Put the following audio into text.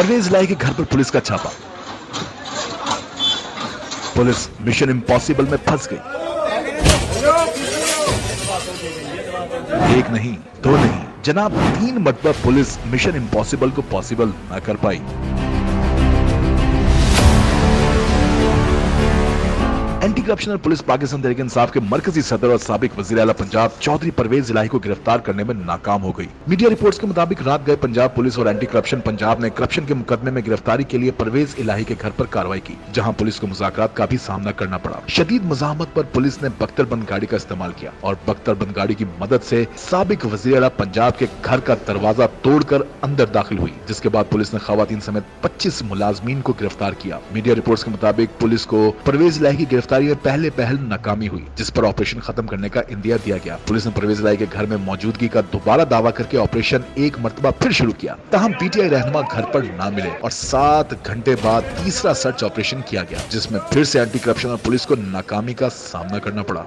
परवेज इलाही के घर पर पुलिस का छापा। पुलिस मिशन इम्पॉसिबल में फंस गई। एक नहीं, दो नहीं, जनाब 3 मरतबा पुलिस मिशन इम्पॉसिबल को पॉसिबल न कर पाई। Anti corruption police Pakistan Tehreek Insaf के मरकजी सदर और साबिक वजीर आला पंजाब चौधरी परवेज इलाही को गिरफ्तार करने में नाकाम हो गई। मीडिया रिपोर्ट्स के मुताबिक रात गए पंजाब पुलिस और एंटी करप्शन पंजाब ने करप्शन के मुकदमे में गिरफ्तारी के लिए परवेज इलाही के घर पर कार्रवाई की, जहां पुलिस को मुज़ाकरात का भी सामना करना पड़ा। शदीद मज़ाहमत पर पुलिस ने बख्तरबंद गाड़ी का इस्तेमाल किया और बख्तरबंद गाड़ी की मदद से साबिक वजीर आला पंजाब के घर का दरवाजा तोड़कर अंदर दाखिल हुई, जिसके बाद पुलिस ने खवातीन समेत 25 मुलाजमीन को गिरफ्तार किया। मीडिया रिपोर्ट्स के मुताबिक पुलिस को परवेज इलाही की गिरफ्तारी में पहल नाकामी हुई, जिस पर ऑपरेशन खत्म करने का इंदिया दिया गया। पुलिस ने परवेज इलाही के घर में मौजूदगी का दोबारा दावा करके ऑपरेशन एक मरतबा फिर शुरू किया। ताहम पीटीआई रहनुमा घर पर ना मिले और 7 घंटे बाद तीसरा सर्च ऑपरेशन किया गया, जिसमें फिर से एंटी करप्शन और पुलिस को नाकामी का सामना करना पड़ा।